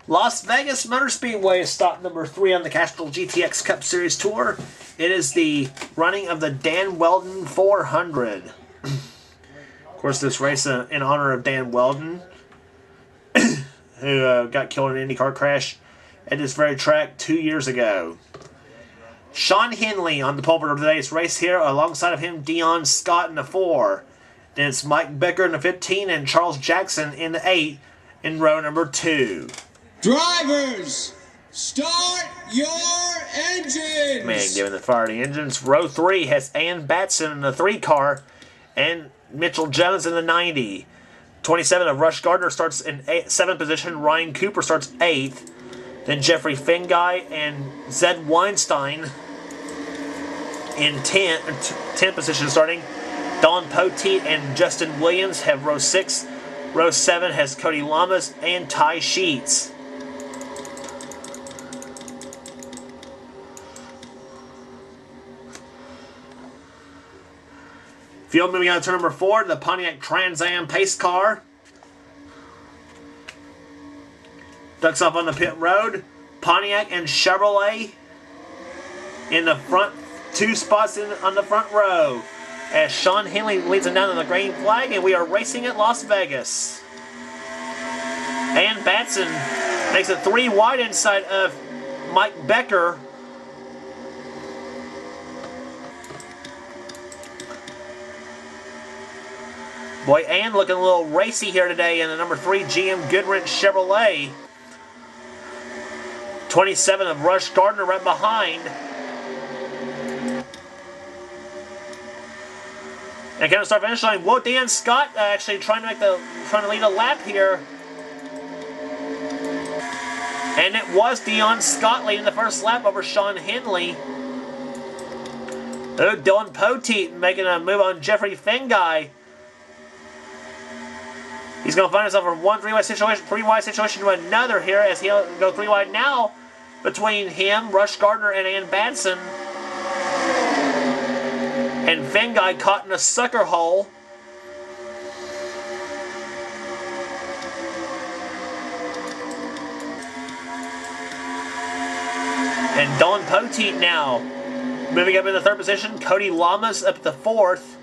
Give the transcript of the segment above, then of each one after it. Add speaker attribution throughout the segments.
Speaker 1: Las Vegas Motor Speedway is stop number 3 on the Castrol GTX Cup Series Tour. It is the running of the Dan Wheldon 400. Of course, this race in honor of Dan Wheldon, who got killed in an IndyCar crash at this very track 2 years ago. Sean Henley on the pole of today's race here. Alongside of him, Dion Scott in the 4. Then it's Mike Becker in the 15 and Charles Jackson in the 8 in row number 2.
Speaker 2: Drivers, start your engines!
Speaker 1: Man, giving the fire the engines. Row 3 has Ann Batson in the 3 car and Mitchell Jones in the 90. 27 of Rush Gardner starts in 7th position. Ryan Cooper starts 8th. Then Jeffrey Finguy and Zed Weinstein in 10th position starting. Don Poteet and Justin Williams have row 6. Row 7 has Cody Lamas and Ty Sheets. Field moving on to turn number 4, the Pontiac Trans Am pace car. Ducks off on the pit road. Pontiac and Chevrolet in the front 2 spots on the front row, as Sean Henley leads them down to the green flag, and we are racing at Las Vegas. Ann Batson makes it 3 wide inside of Mike Becker. Boy, Ann looking a little racy here today in the number 3 GM Goodwrench Chevrolet. 27 of Rush Gardner right behind. And kind of start finish line. Whoa, Dan Scott actually trying to lead a lap here. And it was Dion Scott leading the first lap over Sean Henley. Oh, Dylan Poteet making a move on Jeffrey Finguy. He's going to find himself from one 3-wide situation to another here, as he'll go 3 wide now between him, Rush Gardner, and Ann Batson. And Finguy caught in a sucker hole. And Don Poteet now moving up in the 3rd position. Cody Lamas up at the 4th.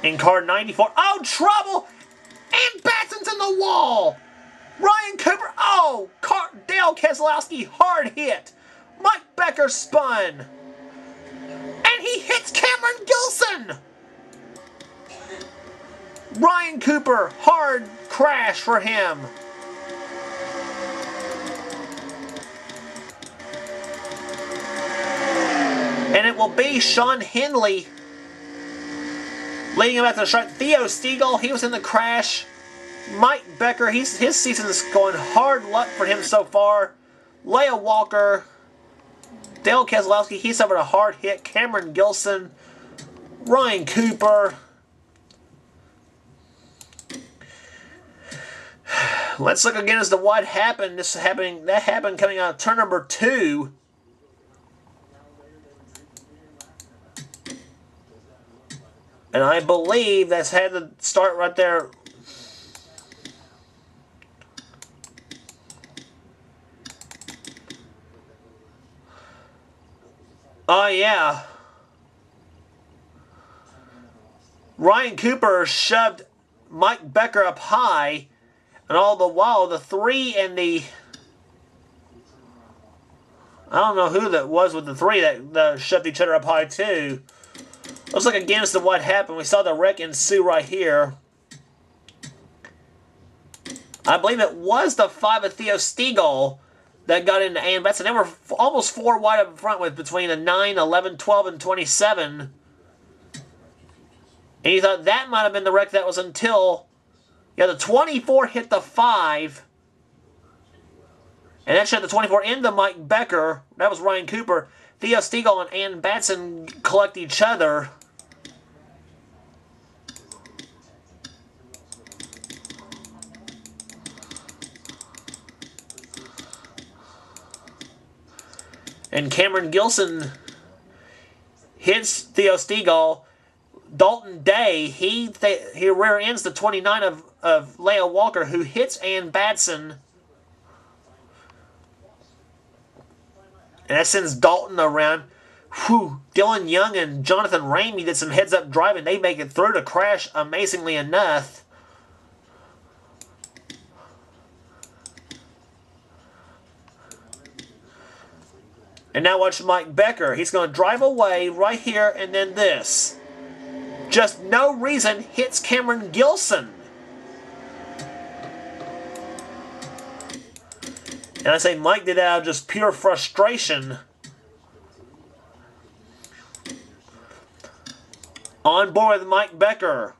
Speaker 1: In car 94. Oh, trouble! And Batson's in the wall! Ryan Cooper, oh! Dale Keselowski, hard hit! Mike Becker spun! And he hits Cameron Gilson! Ryan Cooper, hard crash for him. And it will be Sean Henley leading him out to the front. Theo Stiegel, he was in the crash. Mike Becker, his season is going hard luck for him so far. Leah Walker, Dale Keselowski, he suffered a hard hit. Cameron Gilson, Ryan Cooper. Let's look again as to what happened. That happened coming out of turn number 2. And I believe that's had to start right there. Oh, yeah. Ryan Cooper shoved Mike Becker up high, and all the while the 3 and the... I don't know who that was with the 3 that shoved each other up high, too. Let's look again as to what happened. We saw the wreck ensue right here. I believe it was the 5 of Theo Stiegel that got into Ann Batson. They were almost 4 wide up front with between the 9, 11, 12, and 27. And you thought that might have been the wreck that was until... Yeah, the 24 hit the 5. And that shot the 24 into Mike Becker. That was Ryan Cooper. Theo Stiegel and Ann Batson collect each other. And Cameron Gilson hits Theo Stiegel. Dalton Day, he rear ends the 29 of Leah Walker, who hits Ann Batson. And that sends Dalton around. Whew. Dylan Young and Jonathan Ramey did some heads-up driving. They make it through to crash, amazingly enough. And now watch Mike Becker. He's going to drive away right here and then this. Just no reason hits Cameron Gilson. And I say Mike did that out of just pure frustration. On board with Mike Becker.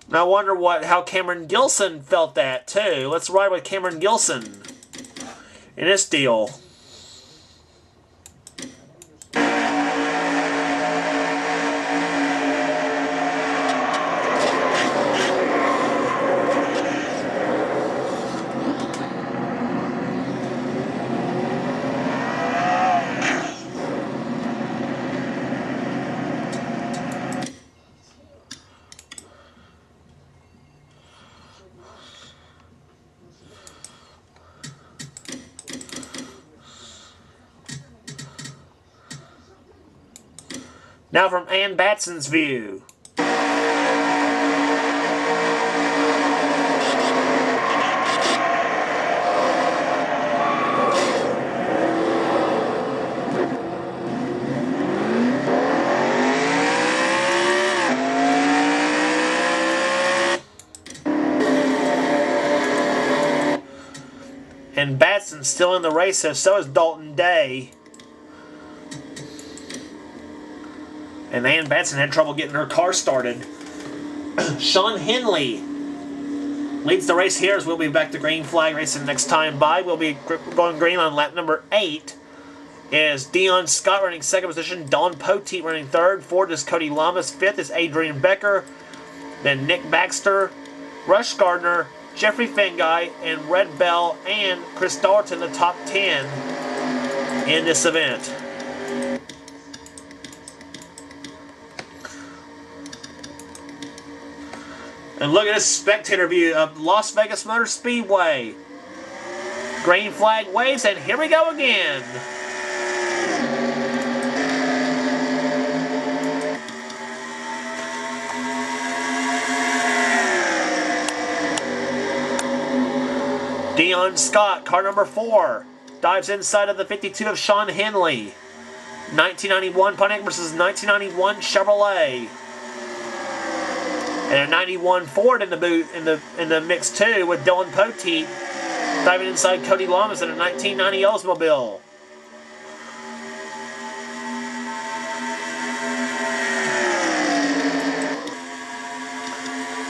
Speaker 1: And I wonder how Cameron Gilson felt that too. Let's ride with Cameron Gilson in this deal. Now from Ann Batson's view. And Batson's still in the race, so is Dalton Day. And Ann Batson had trouble getting her car started. Sean Henley leads the race here as we'll be back to green flag racing next time by. We'll be going green on lap number 8. Is Dion Scott running second position. Don Poteet running third. Fourth is Cody Lamas. Fifth is Adrian Becker. Then Nick Baxter, Rush Gardner, Jeffrey Fengai, and Red Bell and Chris Dalton the top 10 in this event. And look at this spectator view of Las Vegas Motor Speedway. Green flag waves, and here we go again. Dion Scott, car number 4, dives inside of the 52 of Sean Henley. 1991 Pontiac versus 1991 Chevrolet. And a 91 Ford in the boot in the mix too, with Dylan Poteet diving inside Cody Lamas in a 1990 Oldsmobile.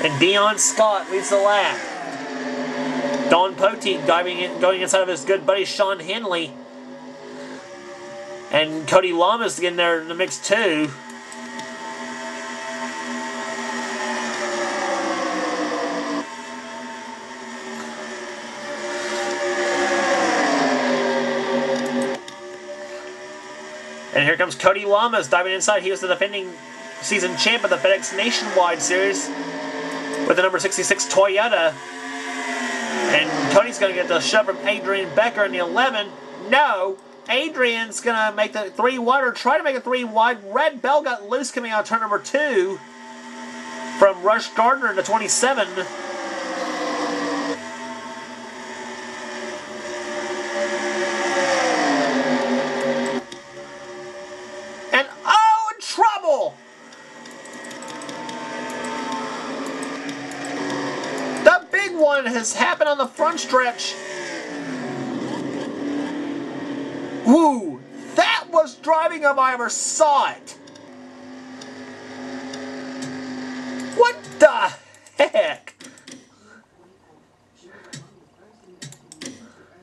Speaker 1: And Dion Scott leads the lap. Don Poteet going inside of his good buddy Sean Henley. And Cody Lamas getting there in the mix too. And here comes Cody Lamas diving inside. He was the defending season champ of the FedEx Nationwide Series with the number 66 Toyota. And Cody's going to get the shove from Adrian Becker in the 11. No, Adrian's going to make the 3 wide, or try to make a 3 wide. Red Bell got loose coming out of turn number 2 from Rush Gardner in the 27. One has happened on the front stretch. Woo! That was driving if I ever saw it. What the heck?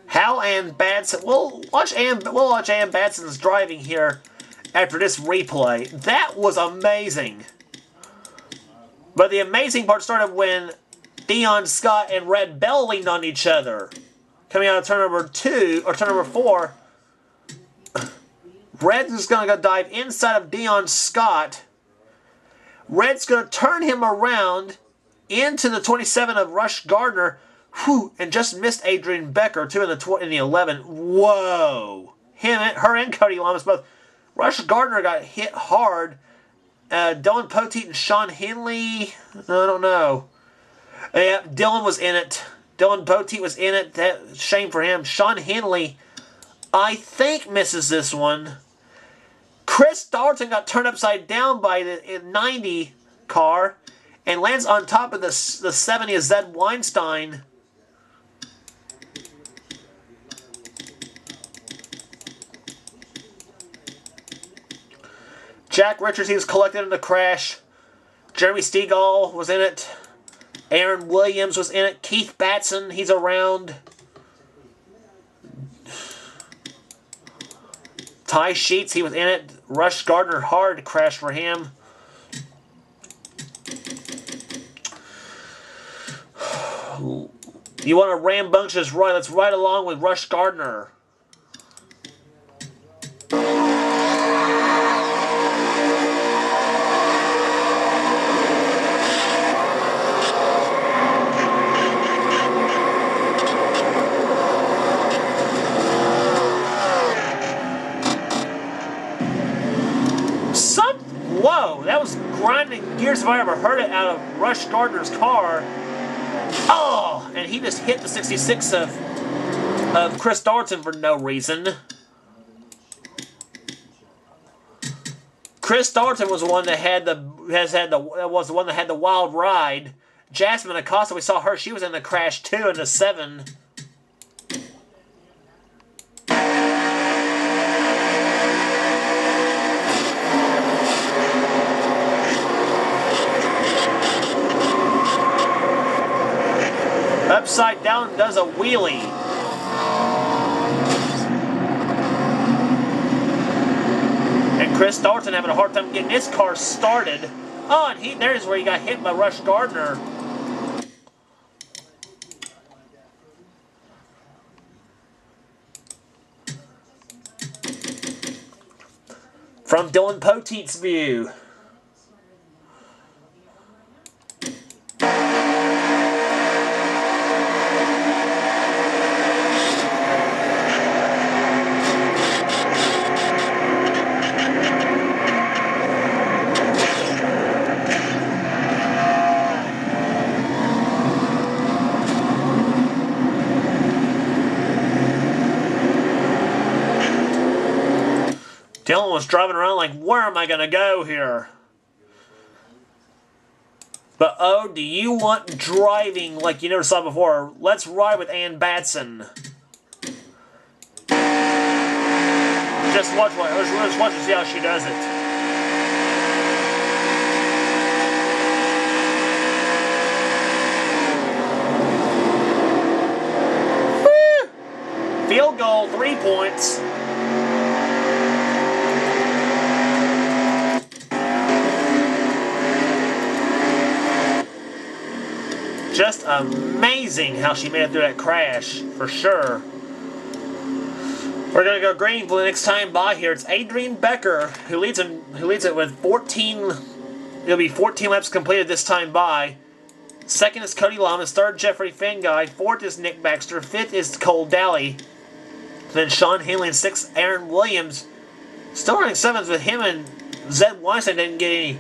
Speaker 1: Hal Ann Batson. We'll watch Ann Batson's driving here after this replay. That was amazing. But the amazing part started when Dion Scott and Red Bell leaned on each other. Coming out of turn number 2, or turn number 4, Red is going to go dive inside of Dion Scott. Red's going to turn him around into the 27 of Rush Gardner. Whew, and just missed Adrian Becker, too, in the 11. Whoa. Her and Cody Lamas both. Rush Gardner got hit hard. Dylan Poteet and Sean Henley. I don't know. Yeah, Dylan was in it. Dylan Poteet was in it. Shame for him. Sean Henley, I think, misses this one. Chris Dalton got turned upside down by the 90 car and lands on top of the 70 of Zed Weinstein. Jack Richards, he was collected in the crash. Jeremy Stegall was in it. Aaron Williams was in it. Keith Batson, he's around. Ty Sheets, he was in it. Rush Gardner, hard crash for him. You want a rambunctious ride? Let's ride along with Rush Gardner. Whoa, that was grinding gears if I ever heard it out of Rush Gardner's car. Oh, and he just hit the 66 of Chris Dalton for no reason. Chris Dalton was the one that had the wild ride. Jasmine Acosta, we saw her. She was in the crash too in the 7. Upside down does a wheelie. And Chris Dalton having a hard time getting his car started. Oh, and there's where he got hit by Rush Gardner. From Dylan Poteet's view. Dylan was driving around like, where am I going to go here? But oh, do you want driving like you never saw before? Let's ride with Ann Batson. Just watch and see how she does it. Woo! Field goal, 3 points. Just amazing how she made it through that crash, for sure. We're going to go green for the next time by here. It's Adrian Becker who leads it with 14. It'll be 14 laps completed this time by. Second is Cody Lamas. Third, Jeffrey Fenguy. Fourth is Nick Baxter. Fifth is Cole Daly. Then Sean Henley. And sixth, Aaron Williams. Still running seventh with him, and Zed Weinstein didn't get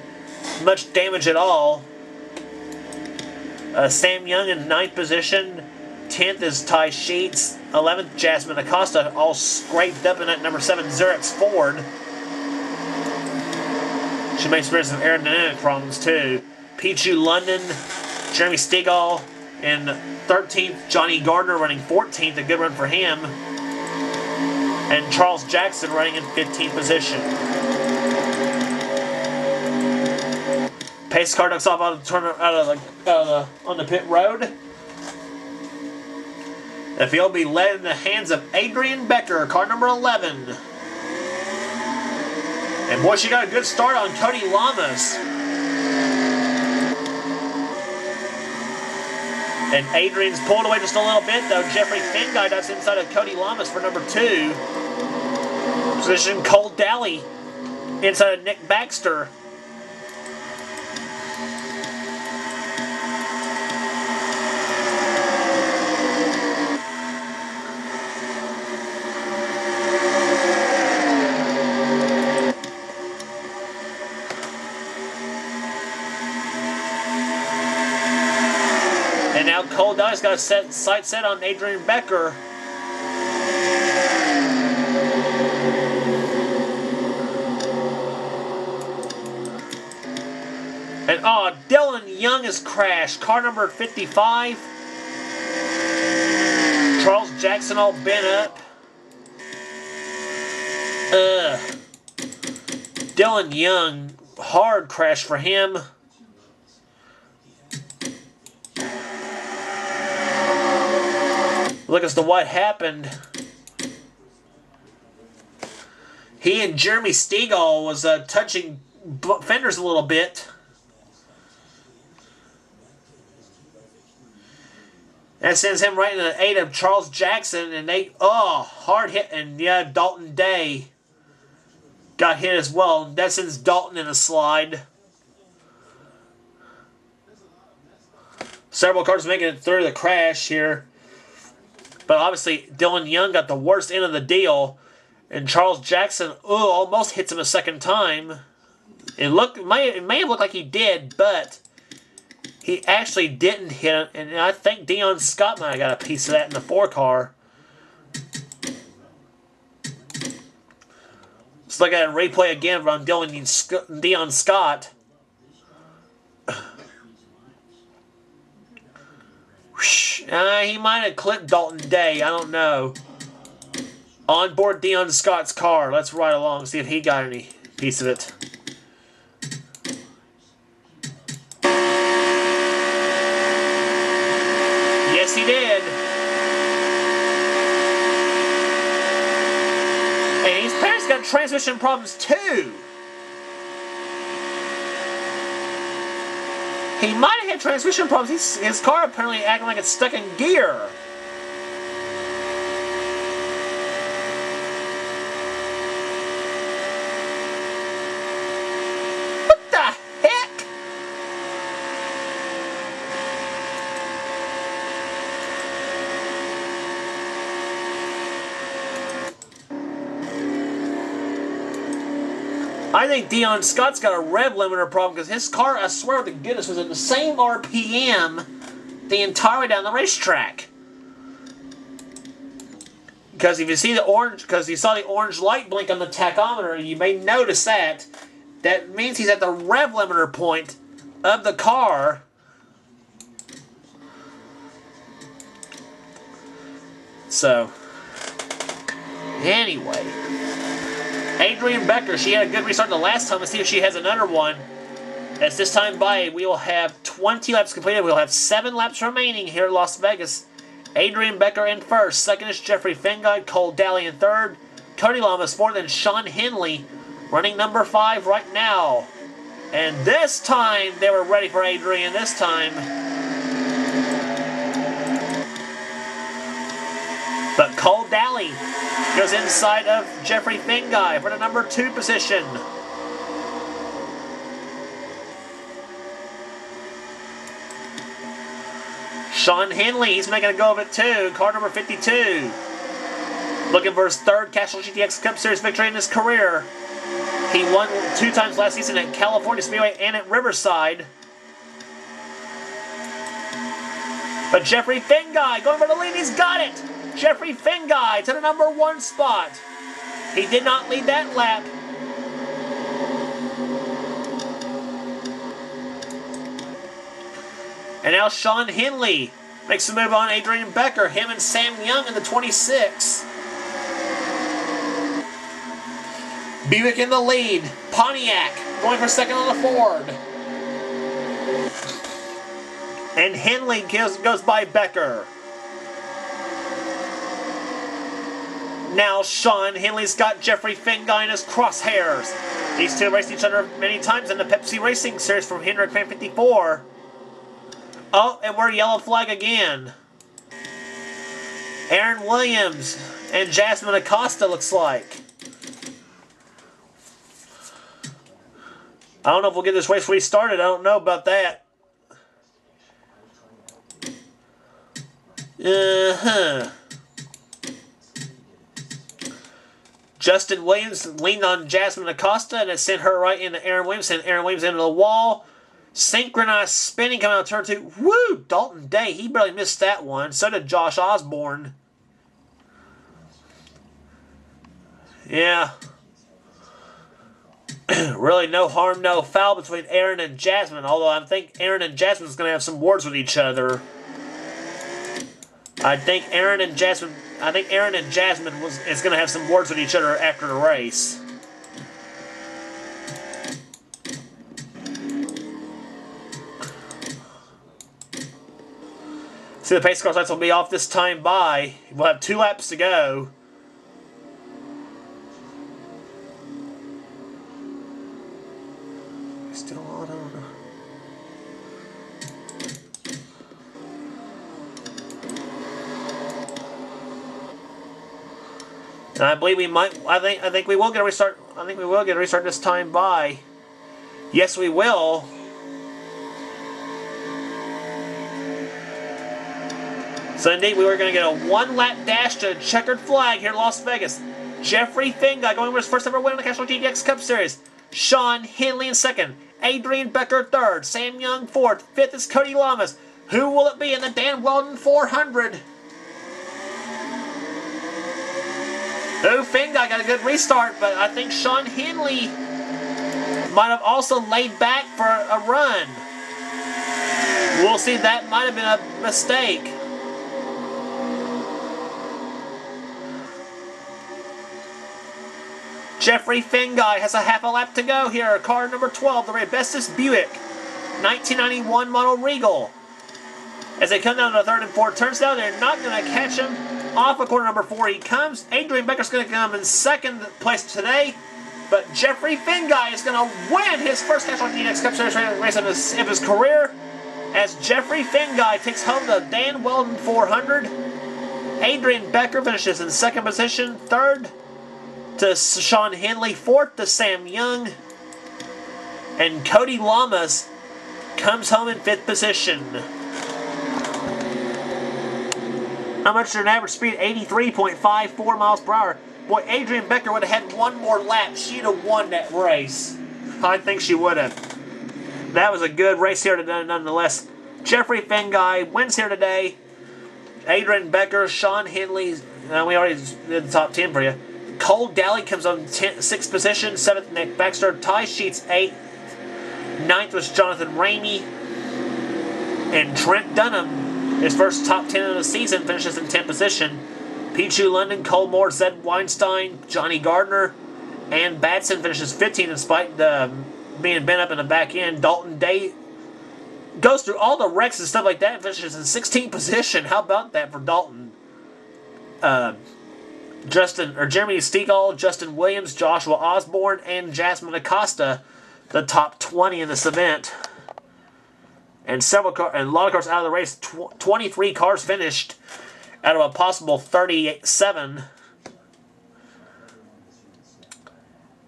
Speaker 1: much damage at all. Sam Young in 9th position. 10th is Ty Sheets. 11th, Jasmine Acosta, all scraped up in that number 7, Xerox Ford. She may experience some aerodynamic problems too. Pichu London, Jeremy Stegall in 13th. Johnny Gardner running 14th, a good run for him. And Charles Jackson running in 15th position. Pace car ducks off on the pit road. The field will be led in the hands of Adrian Becker, car number 11. And boy, she got a good start on Cody Lamas. And Adrian's pulled away just a little bit, though. Jeffrey Finguy does inside of Cody Lamas for number 2. Position Cole Daly inside of Nick Baxter. And now Cole Daly's got a sight set on Adrian Becker. And Dylan Young has crashed. Car number 55. Charles Jackson all bent up. Dylan Young, hard crash for him. Look as to what happened. He and Jeremy Stegall was touching fenders a little bit. That sends him right into the 8 of Charles Jackson, and hard hit, and yeah, Dalton Day got hit as well. That sends Dalton in a slide. Several cars making it through the crash here. But obviously, Dylan Young got the worst end of the deal. And Charles Jackson, almost hits him a second time. It may have looked like he did, but he actually didn't hit him. And I think Dion Scott might have got a piece of that in the 4 car. Let's look at a replay again from Dion Scott. He might have clipped Dalton Day. I don't know. On board Dion Scott's car. Let's ride along and see if he got any piece of it. Yes, he did. And his parents got transmission problems too. He might have had transmission problems. His car apparently acting like it's stuck in gear. What the heck? I think Dion Scott's got a rev limiter problem because his car, I swear to goodness, was at the same RPM the entire way down the racetrack. Because if you see the orange, because you saw the orange light blink on the tachometer, you may notice that. That means he's at the rev limiter point of the car. So, anyway. Adrian Becker, she had a good restart the last time. Let's see if she has another one. As this time by, we will have 20 laps completed. We will have 7 laps remaining here at Las Vegas. Adrian Becker in first. Second is Jeffrey Finguy. Cole Daly in third. Cody Lamas fourth. And Sean Henley running number 5 right now. And this time, they were ready for Adrian this time. But Cole Daly goes inside of Jeffrey Finguy for the number 2 position. Sean Henley, he's making a go of it too. Car number 52. Looking for his 3rd Castrol GTX Cup Series victory in his career. He won 2 times last season at California Speedway and at Riverside. But Jeffrey Finguy going for the lead. He's got it. Jeffrey Finguy to the number 1 spot. He did not lead that lap. And now Sean Henley makes a move on Adrian Becker. Him and Sam Young in the 26. Buick in the lead. Pontiac going for second on the Ford. And Henley goes by Becker. Now Sean Henley's got Jeffrey Finguy in his crosshairs. These two raced each other many times in the Pepsi Racing Series from Hendrick Fan 54. Oh, and we're yellow flag again. Aaron Williams and Jasmine Acosta looks like. I don't know if we'll get this race restarted. I don't know about that. Justin Williams leaned on Jasmine Acosta and it sent her right into Aaron Williams. Sent Aaron Williams into the wall. Synchronized spinning coming out of turn 2. Woo! Dalton Day, he barely missed that one. So did Josh Osborne. Yeah. Really no harm, no foul between Aaron and Jasmine. Although I think Aaron and Jasmine's going to have some words with each other. I think Aaron and Jasmine is going to have some words with each other after the race. See, the pace car lights will be off this time by. We'll have 2 laps to go. Still on. And I believe we might. I think we will get a restart. I think we will get a restart this time by. Yes, we will. So indeed, we were going to get a 1-lap dash to a checkered flag here in Las Vegas. Jeffrey Finguy going for his first ever win in the Castrol GTX Cup Series. Sean Henley in second. Adrian Becker third. Sam Young fourth. Fifth is Cody Lamas. Who will it be in the Dan Wheldon 400? Oh, Finguy got a good restart, but I think Sean Henley might have also laid back for a run. We'll see, that might have been a mistake. Jeffrey Finguy has a half a lap to go here. Car number 12, the Rebestis Buick, 1991 model Regal. As they come down to the third and fourth turns now, they're not going to catch him. Off of corner number 4 he comes. Adrian Becker's going to come in second place today. But Jeffrey Finguy is going to win his first Castrol GTX Cup Series race of his career. As Jeffrey Finguy takes home the Dan Wheldon 400. Adrian Becker finishes in second position. Third to Sean Henley. Fourth to Sam Young. And Cody Lamas comes home in fifth position. How much is an average speed? 83.54 miles per hour. Boy, Adrian Becker would have had one more lap. She'd have won that race. I think she would have. That was a good race here today, nonetheless. Jeffrey Finguy wins here today. Adrian Becker, Sean Henley. We already did the top 10 for you. Cole Daly comes on 6th position. 7th, Nick Baxter. Ty Sheets, 8th. 9th was Jonathan Ramey. And Trent Dunham, his first top 10 of the season, finishes in 10th position. Pichu London, Cole Moore, Zed Weinstein, Johnny Gardner, and Batson finishes 15th despite being bent up in the back end. Dalton Day goes through all the wrecks and stuff like that and finishes in 16th position. How about that for Dalton? Jeremy Stegall, Justin Williams, Joshua Osborne, and Jasmine Acosta, the top 20 in this event. And a lot of cars out of the race. 23 cars finished out of a possible 37.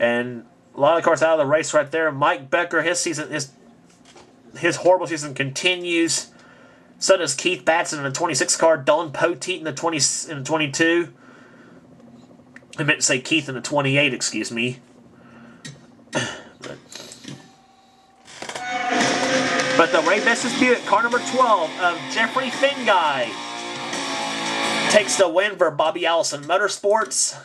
Speaker 1: And a lot of cars out of the race right there. Mike Becker, his his horrible season continues. So does Keith Batson in the 26 car. Dylan Poteet in the 22. I meant to say Keith in the 28, excuse me. But the Ray Bestis Buick, car number 12 of Jeffrey Finguy, takes the win for Bobby Allison Motorsports.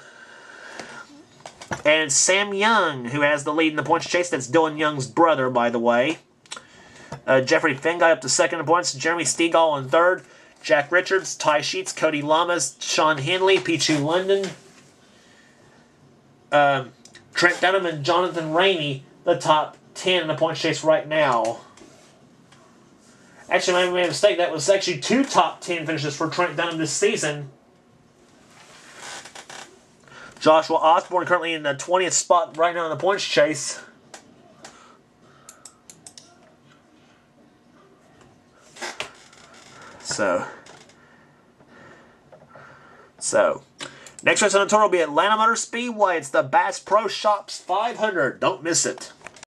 Speaker 1: And Sam Young, who has the lead in the points chase. That's Dylan Young's brother, by the way. Jeffrey Finguy up to second in points. Jeremy Stegall in third. Jack Richards, Ty Sheets, Cody Lamas, Sean Henley, Pichu London, Trent Dunham, and Jonathan Ramey, the top 10 in the points chase right now. Actually, I made a mistake. That was actually 2 top 10 finishes for Trent Dunham this season. Joshua Osborne currently in the 20th spot right now in the points chase. So, next race on the tour will be Atlanta Motor Speedway. It's the Bass Pro Shops 500. Don't miss it.